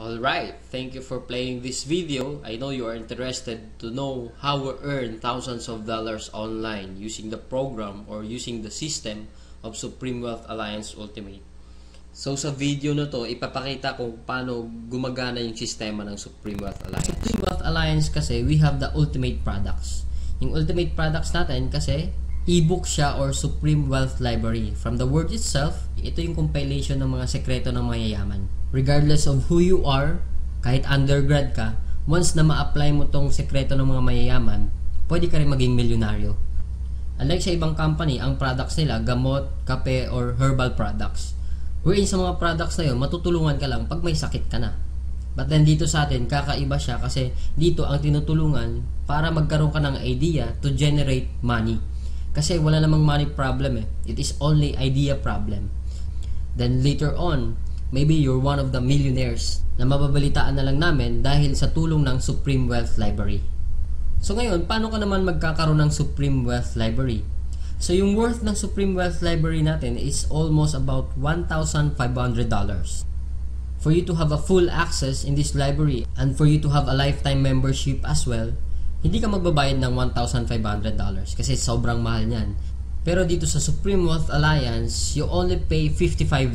Alright, thank you for playing this video. I know you are interested to know how we earn thousands of dollars online using the program or using the system of Supreme Wealth Alliance Ultimate. So sa video na to, ipapakita ko paano gumagana yung sistema ng Supreme Wealth Alliance. Supreme Wealth Alliance kasi, we have the ultimate products. Yung ultimate products natin kasi, ebook siya or Supreme Wealth Library. From the word itself, ito yung compilation ng mga sekreto ng mayayaman. Regardless of who you are, kahit undergrad ka, once na ma-apply mo tong sekreto ng mga mayayaman, pwede ka rin maging milyonaryo. Unlike sa ibang company, ang products nila, gamot, kape, or herbal products. Wherein sa mga products na yun, matutulungan ka lang pag may sakit ka na. But then dito sa atin, kakaiba siya kasi dito ang tinutulungan para magkaroon ka ng idea to generate money. Kasi wala namang money problem eh. It is only idea problem. Then later on, maybe you're one of the millionaires na mababalitaan na lang namin dahil sa tulong ng Supreme Wealth Library. So ngayon, paano ka naman magkakaroon ng Supreme Wealth Library? So yung worth ng Supreme Wealth Library natin is almost about $1,500. For you to have a full access in this library and for you to have a lifetime membership as well, hindi ka magbabayad ng $1,500 kasi sobrang mahal niyan. Pero dito sa Supreme Wealth Alliance, you only pay $55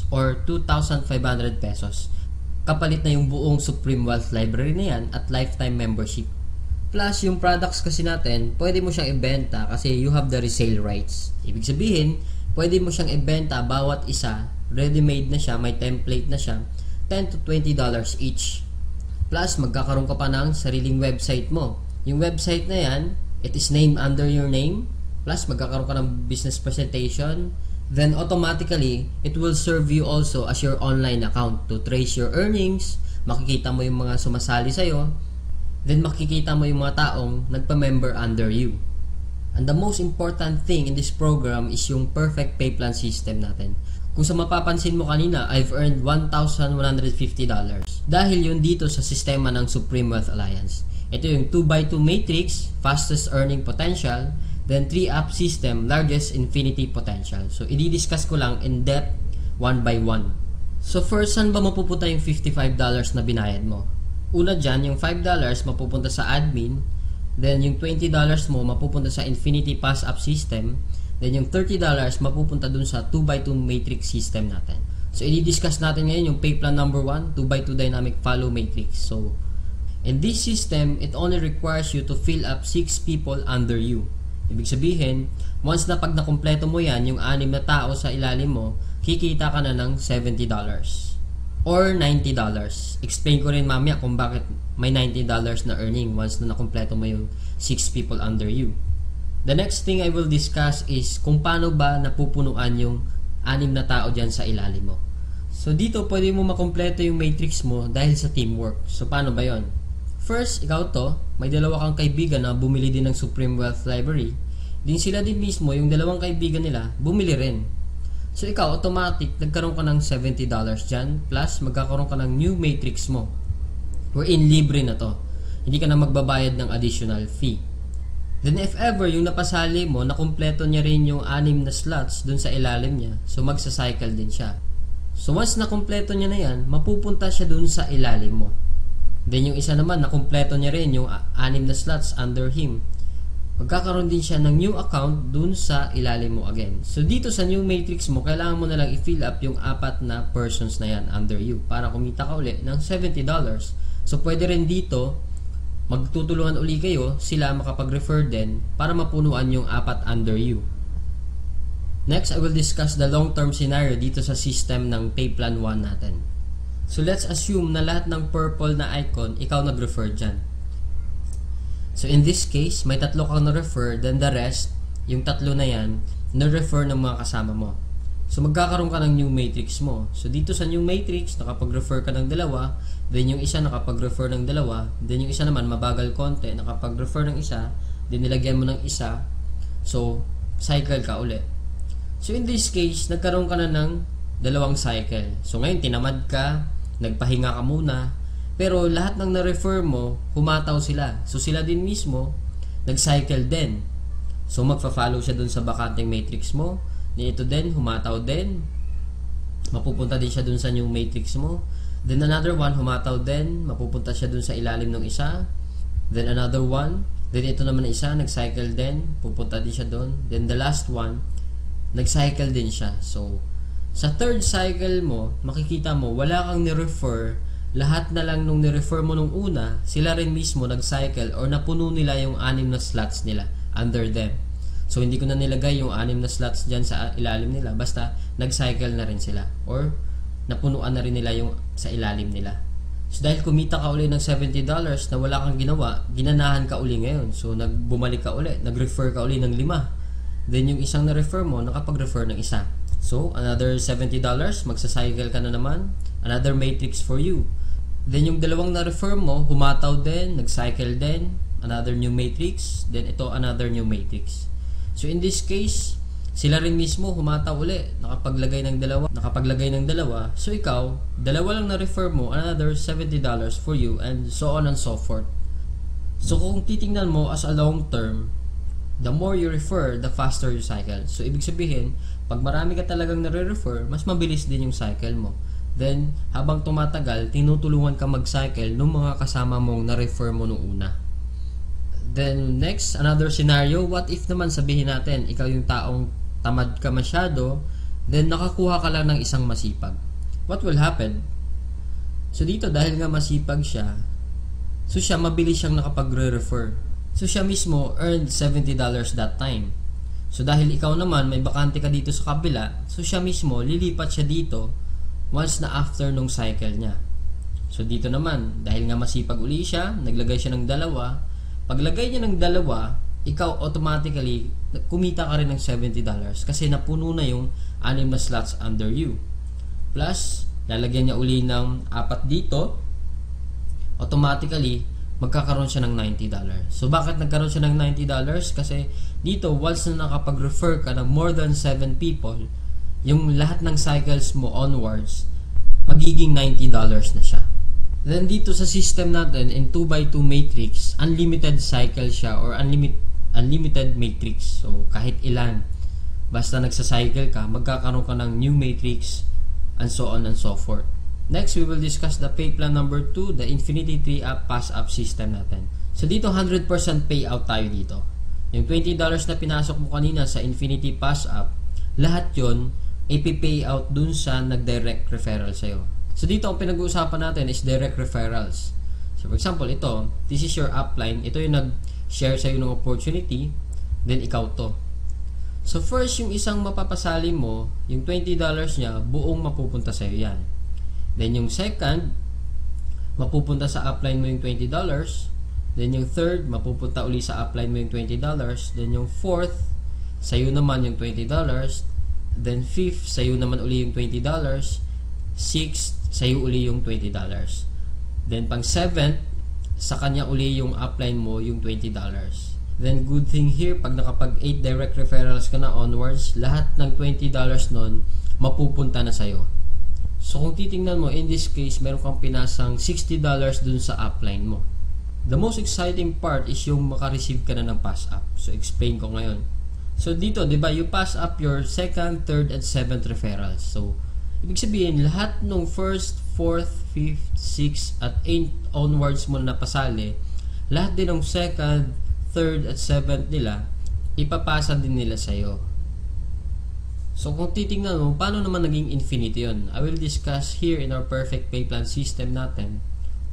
or 2,500 pesos. Kapalit na yung buong Supreme Wealth Library na yan at lifetime membership. Plus, yung products kasi natin, pwede mo siyang ibenta kasi you have the resale rights. Ibig sabihin, pwede mo siyang ibenta bawat isa, ready-made na siya, may template na siya, $10 to $20 each. Plus, magkakaroon ka pa ng sariling website mo. Yung website na yan, it is named under your name. Plus, magkakaroon ka ng business presentation. Then, automatically, it will serve you also as your online account to trace your earnings. Makikita mo yung mga sumasali sa'yo. Then, makikita mo yung mga taong nagpa-member under you. And the most important thing in this program is yung perfect pay plan system natin. Kung sa mapapansin mo kanina, I've earned $1,150 dahil yun dito sa sistema ng Supreme Wealth Alliance. Ito yung 2x2 matrix, fastest earning potential, then 3-up system, largest infinity potential. So, i-discuss ko lang in depth, one by one. So, first, saan ba mapupunta yung $55 na binayad mo? Una dyan, yung $5 mapupunta sa admin, then yung $20 mo mapupunta sa infinity pass-up system, then yung $30 mapupunta dun sa 2x2 matrix system natin. So, i-discuss natin ngayon yung pay plan number 1, 2x2 dynamic follow matrix. So, in this system, it only requires you to fill up 6 people under you. Ibig sabihin, once na pag nakumpleto mo yan, yung 6 na tao sa ilalim mo, kikita ka na ng $70 or $90. Explain ko rin mamaya kung bakit may $90 na earning once na nakumpleto mo yung 6 people under you. The next thing I will discuss is kung paano ba napupunuan yung 6 na tao dyan sa ilalim mo. So dito, pwede mo makumpleto yung matrix mo dahil sa teamwork. So paano ba yon? First, ikaw to, may dalawa kang kaibigan na bumili din ng Supreme Wealth Library. Din sila din mismo, yung dalawang kaibigan nila, bumili rin. So ikaw, automatic, nagkaroon ka ng $70 dyan, plus magkakaroon ka ng new matrix mo. Wherein libre na to. Hindi ka na magbabayad ng additional fee. Then if ever, yung napasali mo, nakumpleto niya rin yung 6 na slots dun sa ilalim niya, so magsa-cycle din siya. So once nakumpleto niya na yan, mapupunta siya dun sa ilalim mo. Then yung isa naman, nakumpleto niya rin yung 6 na slots under him. Magkakaroon din siya ng new account dun sa ilalim mo again. So dito sa new matrix mo, kailangan mo na lang i-fill up yung 4 na persons na yan under you para kumita ka uli ng $70. So pwede rin dito, magtutulungan uli kayo, sila makapag-refer din para mapunuan yung 4 under you. Next, I will discuss the long-term scenario dito sa system ng Pay Plan 1 natin. So let's assume na lahat ng purple na icon, ikaw nag-refer dyan. So in this case, may 3 kang na-refer, then the rest, yung 3 na yan, na-refer ng mga kasama mo. So magkakaroon ka ng new matrix mo. So dito sa new matrix, nakapag-refer ka ng 2, then yung isa nakapag-refer ng 2, then yung isa naman mabagal konti, nakapag-refer ng isa, then nilagyan mo ng isa, so cycle ka uli. So in this case, nagkaroon ka na ng 2 cycle. So ngayon, tinamad ka, nagpahinga ka muna, pero lahat ng na-refer mo, humataw sila. So sila din mismo, nag-cycle din. So magfa-follow siya dun sa bakanteng matrix mo, ito din, humataw din, mapupunta din siya dun sa new matrix mo. Then another one, humataw din, mapupunta siya dun sa ilalim ng isa. Then another one, then ito naman na isa, nag-cycle din, pupunta din siya dun. Then the last one, nag-cycle din siya. So, sa third cycle mo, makikita mo, wala kang ni-refer, lahat na lang nung ni-refer mo nung una, sila rin mismo nag-cycle or napuno nila yung 6 na slots nila under them. So, hindi ko na nilagay yung 6 na slots dyan sa ilalim nila. Basta, nag-cycle na rin sila. Or, napunuan na rin nila yung sa ilalim nila. So, dahil kumita ka uli ng $70 na wala kang ginawa, ginanahan ka uli ngayon. So, bumalik ka uli. Nag-refer ka uli ng 5. Then, yung isang na-refer mo, nakapag-refer ng isa. So, another $70, magsa-cycle ka na naman. Another matrix for you. Then, yung dalawang na-refer mo, humataw din, nag-cycle din. Another new matrix. Then, ito, another new matrix. So in this case, sila rin mismo humataw uli, nakapaglagay ng dalawa. So ikaw, dalawa lang na-refer mo, another $70 for you, and so on and so forth. So kung titingnan mo as a long term, the more you refer, the faster you cycle. So ibig sabihin, pag marami ka talagang nare-refer, mas mabilis din yung cycle mo. Then, habang tumatagal, tinutulungan ka mag-cycle ng mga kasama mong na-refer mo nung una. Then next, another scenario, what if naman sabihin natin, ikaw yung taong tamad ka masyado, then nakakuha ka lang ng isang masipag. What will happen? So dito, dahil nga masipag siya, so siya mabilis siyang nakapagre-refer. So siya mismo earned $70 that time. So dahil ikaw naman, may bakante ka dito sa kabila, so siya mismo, lilipat siya dito once na after nung cycle niya. So dito naman, dahil nga masipag uli siya, naglagay siya ng 2. Paglagay niya ng 2, ikaw automatically kumita ka rin ng $70 kasi napuno na yung 6 na slots under you. Plus, lalagyan niya uli ng 4 dito, automatically magkakaroon siya ng $90. So bakit nagkaroon siya ng $90? Kasi dito, once na nakapag-refer ka ng more than 7 people, yung lahat ng cycles mo onwards, magiging $90 na siya. Then dito sa system natin, in 2x2 matrix, unlimited cycle siya or unlimited matrix. So kahit ilan, basta nagsa-cycle ka, magkakaroon ka ng new matrix and so on and so forth. Next, we will discuss the pay plan number 2, the Infinity Tree App Pass-Up system natin. So dito, 100% payout tayo dito. Yung $20 na pinasok mo kanina sa Infinity Pass-Up, lahat yon ipi-payout dun sa nag-direct referral sa'yo. So dito ang pinag-uusapan natin is direct referrals. So for example, ito, this is your upline. Ito yung nag-share sa'yo ng opportunity. Then ikaw to. So first, yung isang mapapasali mo, yung $20 niya, buong mapupunta sa'yo yan. Then yung second, mapupunta sa upline mo yung $20. Then yung third, mapupunta uli sa upline mo yung $20. Then yung fourth, sa'yo naman yung $20. Then fifth, sa'yo naman uli yung $20. Sixth, sa'yo uli yung $20. Then pang 7th, sa kanya uli yung upline mo yung $20. Then good thing here, pag nakapag 8 direct referrals ka na onwards, lahat ng $20 nun mapupunta na sa'yo. So kung titingnan mo, in this case, meron kang pinasang $60 dun sa upline mo. The most exciting part is yung makareceive ka na ng pass up. So explain ko ngayon. So dito, di ba, you pass up your 2nd, 3rd, and 7th referrals. So ibig sabihin, lahat ng 1st, 4th, 5th, 6th, at 8th onwards mo na pasali, lahat din ng 2nd, 3rd, at 7th nila, ipapasa din nila sa'yo. So kung titingnan mo, paano naman naging infinity yun? I will discuss here in our perfect pay plan system natin.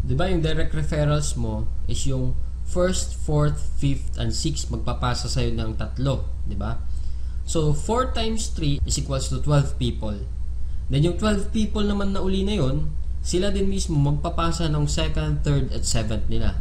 Diba yung direct referrals mo is yung 1st, 4th, 5th, and 6th magpapasa sa'yo ng 3. Diba? So 4 times 3 is equals to 12 people. Then yung 12 people naman na uli na yun, sila din mismo magpapasa ng 2nd, 3rd, at 7th nila.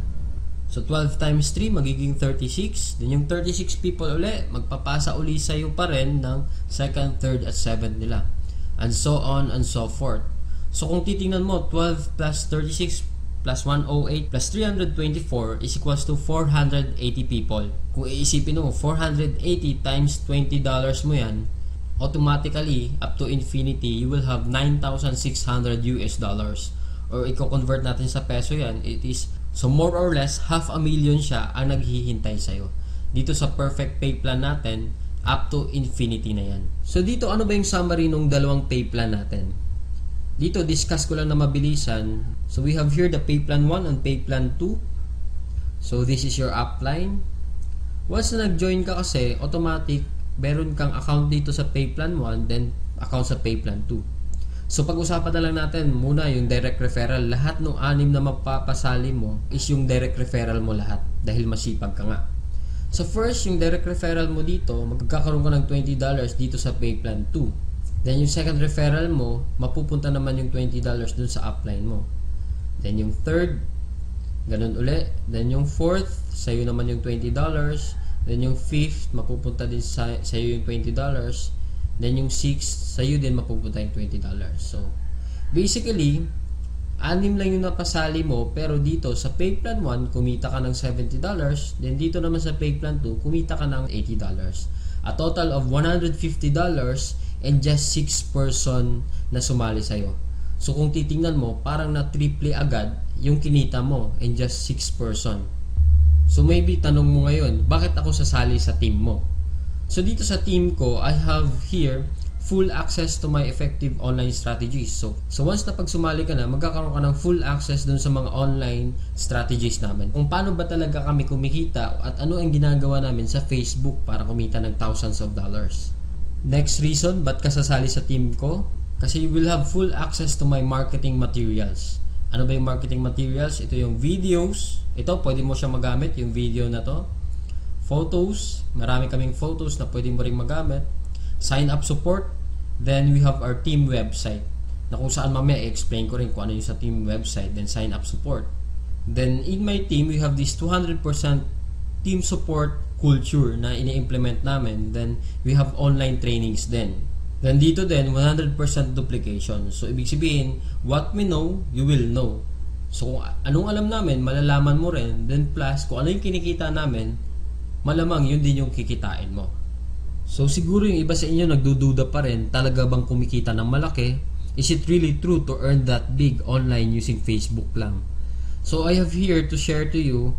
So 12 times 3 magiging 36. Then yung 36 people uli, magpapasa uli sa'yo pa rin ng 2nd, 3rd, at 7th nila. And so on and so forth. So kung titingnan mo, 12 plus 36 plus 108 plus 324 is equals to 480 people. Kung iisipin mo, 480 times $20 mo yan, automatically, up to infinity, you will have $9,600 US. Or i-convert natin sa peso yan, it is, so more or less, 500,000 siya ang naghihintay sa'yo. Dito sa perfect pay plan natin, up to infinity na yan. So dito, ano ba yung summary ng dalawang pay plan natin? Dito, discuss ko lang na mabilisan. So, we have here the pay plan 1 and pay plan 2. So, this is your upline. Once na nag-join ka kasi, automatic, meron kang account dito sa pay plan 1, then account sa pay plan 2. So, pag-usapan na lang natin muna yung direct referral. Lahat ng 6 na mapapasali mo is yung direct referral mo lahat dahil masipag ka nga. So, first, yung direct referral mo dito, magkakaroon ka ng $20 dito sa pay plan 2. Then, yung second referral mo, mapupunta naman yung $20 dun sa upline mo. Then, yung third, ganun uli. Then, yung fourth, sa'yo naman yung $20. Then, yung fifth, mapupunta din sa'yo yung $20. Then, yung sixth, sa'yo din mapupunta yung $20. So, basically, 6 lang yung napasali mo, pero dito sa pay plan 1, kumita ka ng $70. Then, dito naman sa pay plan 2, kumita ka ng $80. A total of $150 and just 6 person na sumali sa'yo. So, kung titingnan mo, parang na-triple agad yung kinita mo and just 6 person. So, maybe tanong mo ngayon, bakit ako sasali sa team mo? So, dito sa team ko, I have here full access to my effective online strategies. So once na pag sumali ka na, magkakaroon ka ng full access dun sa mga online strategies namin. Kung paano ba talaga kami kumikita at ano ang ginagawa namin sa Facebook para kumita ng thousands of dollars. Next reason, ba't ka sasali sa team ko? Kasi you will have full access to my marketing materials. Ano ba yung marketing materials? Ito yung videos. Ito, pwede mo siya magamit, yung video na to. Photos. Marami kaming photos na pwede mo rin magamit. Sign up support. Then, we have our team website. Na kung saan mamaya, i-explain ko rin kung ano yung sa team website. Then, sign up support. Then, in my team, we have this 200% team support culture na ini-implement namin. Then, we have online trainings din. Then, dito din, 100% duplication. So, ibig sabihin, what we know, you will know. So, kung anong alam namin, malalaman mo rin. Then, plus, kung ano yung kinikita namin, malamang yun din yung kikitain mo. So, siguro yung iba sa inyo nagdududa pa rin, talaga bang kumikita ng malaki? Is it really true to earn that big online using Facebook lang? So, I have here to share to you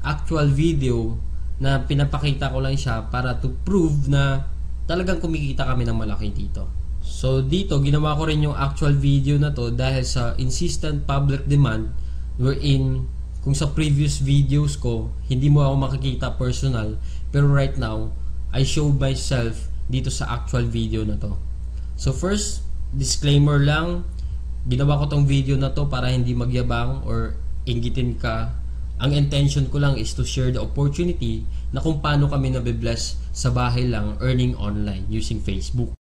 actual video na pinapakita ko lang siya para to prove na talagang kumikita kami ng malaki dito. So dito, ginawa ko rin yung actual video na to dahil sa insistent public demand wherein kung sa previous videos ko, hindi mo ako makikita personal, pero right now, I show myself dito sa actual video na to. So first, disclaimer lang, ginawa ko tong video na to para hindi magyabang or inggitin ka. Ang intention ko lang is to share the opportunity na kung paano kami nabibless sa bahay lang earning online using Facebook.